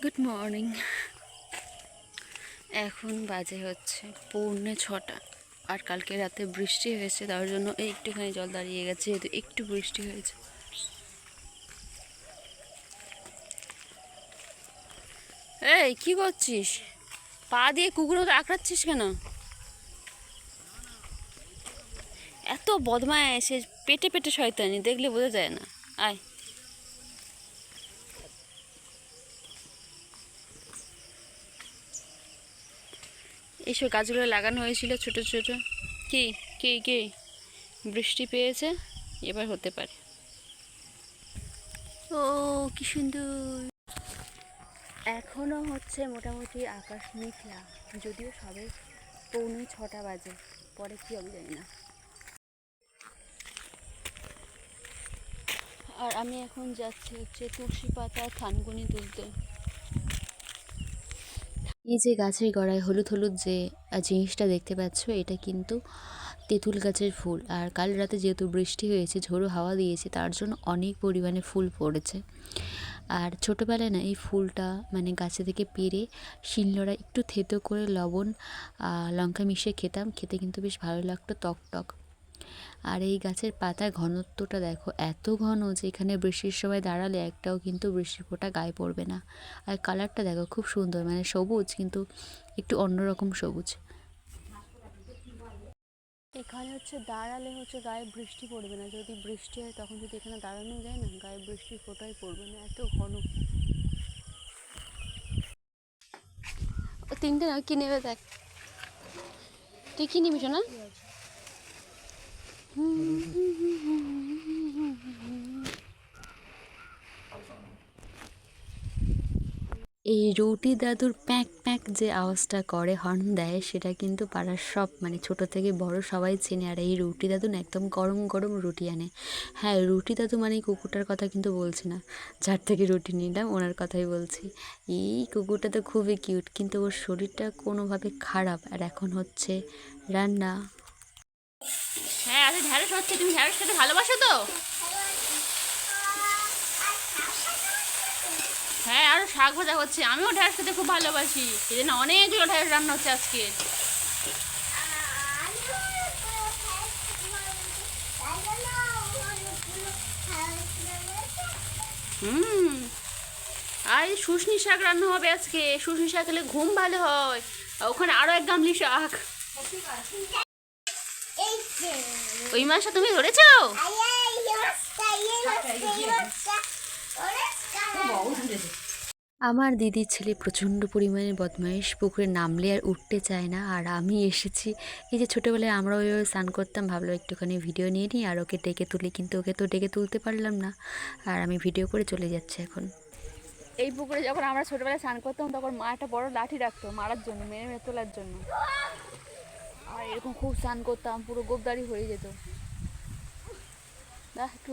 Good morning. এখন বাজে হচ্ছে 6:45 আর কালকে রাতে বৃষ্টি হয়েছে, তার জন্য একটুখানি জল দাঁড়িয়ে গেছে, যেহেতু একটু বৃষ্টি হয়েছে। এই কি করছিস? পা দিয়ে কুকুরও আঁকড়াচ্ছিস কেন? এত বদমাইশ, পেটে পেটে শয়তানি, দেখলে বোঝা যায় না। আয়, এইসব গাছগুলো লাগানো হয়েছিল ছোট ছোট। কি কি কি বৃষ্টি পেয়েছে, এবার হতে পারে। ও কি সুন্দর। এখনও হচ্ছে মোটামুটি আকাশ মেঘলা, যদিও সবে 6:45 বাজে, পরে কি হবে জানি না। আর আমি এখন যাচ্ছি হচ্ছে তুলসী পাতা থানকুনি তুলতে। এই যে গাছের গোড়ায় হলুদ হলুদ যে জিনিসটা দেখতে পাচ্ছ, এটা কিন্তু তেঁতুল গাছের ফুল। আর কাল রাতে যেহেতু বৃষ্টি হয়েছে, ঝোড়ো হাওয়া দিয়েছে, তার জন্য অনেক পরিমাণে ফুল পড়েছে। আর ছোটোবেলায় না এই ফুলটা মানে গাছে থেকে পেড়ে শিলনোড়া একটু থেতো করে লবণ লঙ্কা মিশিয়ে খেতাম, খেতে কিন্তু বেশ ভালো লাগতো, টক টক। আর এই গাছের পাতার ঘনত্বটা দেখো, এত ঘন যে এখানে বৃষ্টির সময় দাঁড়ালে একটাও কিন্তু বৃষ্টির ফোঁটা গায়ে পড়বে না। আর কালারটা দেখো খুব সুন্দর, মানে সবুজ কিন্তু একটু অন্যরকম সবুজ। এখানে হচ্ছে দাঁড়ালে হচ্ছে গায়ে বৃষ্টি পড়বে না, যদি বৃষ্টি হয় তখন যদি এখানে দাঁড়ানো যায় না, গায়ে বৃষ্টির ফোঁটাই পড়বে না, এত ঘন। ও তিনটে না, কি নেবে দেখ, তুই কি নিবি না? এই রুটি দাদুর প্যাঁক প্যাঁক যে আওয়াজটা করে, হর্ন দেয়, সেটা কিন্তু পাড়ার সব মানে ছোট থেকে বড় সবাই চেনে। আর এই রুটি দাদু না একদম গরম গরম রুটি আনে। হ্যাঁ, রুটি দাদু মানে কুকুরটার কথা কিন্তু বলছি না, যার থেকে রুটি নিলাম ওনার কথাই বলছি। এই কুকুরটা তো খুবই কিউট, কিন্তু ওর শরীরটা কোনোভাবে খারাপ। আর এখন হচ্ছে রান্না। হ্যাঁ, আজ ঢ্যাঁড়স হচ্ছে, তুমি ঢ্যাঁড়স খেতে ভালোবাসো তো? হ্যাঁ, আরও শাক ভাজা হচ্ছে, আমিও ঢ্যাঁড়স খেতে খুব ভালোবাসি, এই জন্য অনেকগুলো ঢ্যাঁড়স রান্না হচ্ছে আজকে। হুম, আর এই শুশনি শাক রান্না হবে আজকে। শুশনি শাক খেলে ঘুম ভালো হয়। আর ওখানে আরো এক গামলি শাক। ওই মাছটা তুমি ধরেছো? আমার দিদির ছেলে প্রচণ্ড পরিমাণে বদমাইশ, পুকুরে নামলে আর উঠতে চায় না। আর আমি এসেছি, এই যে ছোটোবেলায় আমরা ওইভাবে স্নান করতাম, ভাবলাম একটুখানি ভিডিও নিয়ে নিই আর ওকে ডেকে তুলি, কিন্তু ওকে তো ডেকে তুলতে পারলাম না। আর আমি ভিডিও করে চলে যাচ্ছি এখন। এই পুকুরে যখন আমরা ছোটোবেলায় স্নান করতাম, তখন মা একটা বড় লাঠি রাখতো মারার জন্য, মেরে মেরে তোলার জন্য। আর এরকম খুব স্নান করতাম, পুরো গোবদারি হয়ে যেত। একটু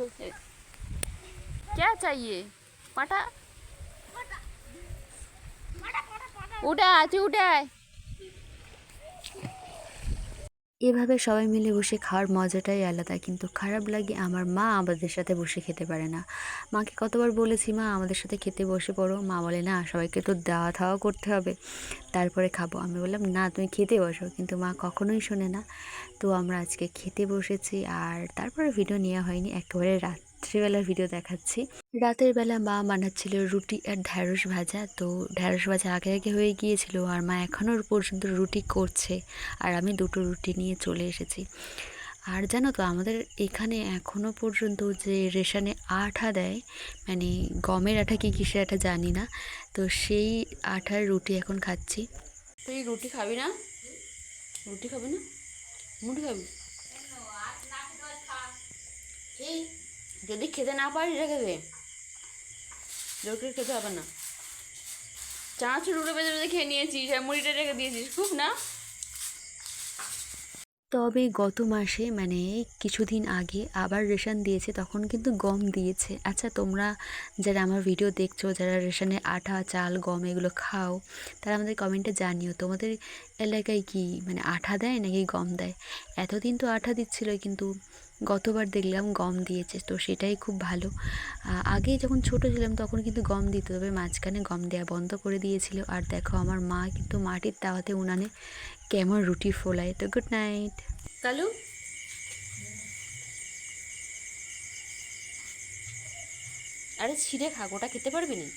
क्या चाहिए পাটা উঠে আছে, উঠে আয়। এভাবে সবাই মিলে বসে খাওয়ার মজাটাই আলাদা, কিন্তু খারাপ লাগে আমার মা আমাদের সাথে বসে খেতে পারে না। মাকে কতবার বলেছি, মা আমাদের সাথে খেতে বসে পড়ো, মা বলে না, সবাইকে তো দেওয়া থাওয়া করতে হবে, তারপরে খাবো। আমি বললাম না, তুমি খেতে বসো, কিন্তু মা কখনোই শোনে না। তো আমরা আজকে খেতে বসেছি, আর তারপরে ভিডিও নেওয়া হয়নি, একেবারে রাত্রিবেলার ভিডিও দেখাচ্ছি। রাতের বেলা মা বানাচ্ছিল রুটি আর ঢ্যাঁড়স ভাজা, তো ঢ্যাঁড়স ভাজা আগে আগে হয়ে গিয়েছিল, আর মা এখনও পর্যন্ত রুটি করছে, আর আমি দুটো রুটি নিয়ে চলে এসেছি। আর জানো তো, আমাদের এখানে এখনও পর্যন্ত যে রেশনে আঠা দেয়, মানে গমের আঠা কি কিসের আঠা জানি না, তো সেই আঠার রুটি এখন খাচ্ছি। তুই রুটি খাবি না? রুটি খাবি না? মুড়ি খাবি? যদি খেতে না পারিস রেখে দে, জোর করে খেতে হবে না। চানাচুর রুটে বেঁধে বেঁধে খেয়ে নিয়েছিস, আর মুড়িটা রেখে দিয়েছিস, খুব না। তবে গত মাসে মানে কিছুদিন আগে আবার রেশন দিয়েছে, তখন কিন্তু গম দিয়েছে। আচ্ছা, তোমরা যারা আমার ভিডিও দেখছো, যারা রেশনে আটা চাল গম এগুলো খাও, তারা আমাদের কমেন্টে জানিও, তোমাদের এলাকায় কি মানে আটা দেয় নাকি গম দেয়? এতদিন তো আটা দিচ্ছিল, কিন্তু গতবার দেখলাম গম দিয়েছে, তো সেটাই খুব ভালো। আগে যখন ছোট ছিলাম তখন কিন্তু গম দিত, তবে মাঝখানে গম দেওয়া বন্ধ করে দিয়েছিল। আর দেখো আমার মা কিন্তু মাটির তাওয়াতে উনানে কেমন রুটি ফোলায়। তো গুড নাইট কালু। আরে ছিঁড়ে খা, গোটা খেতে পারবি না।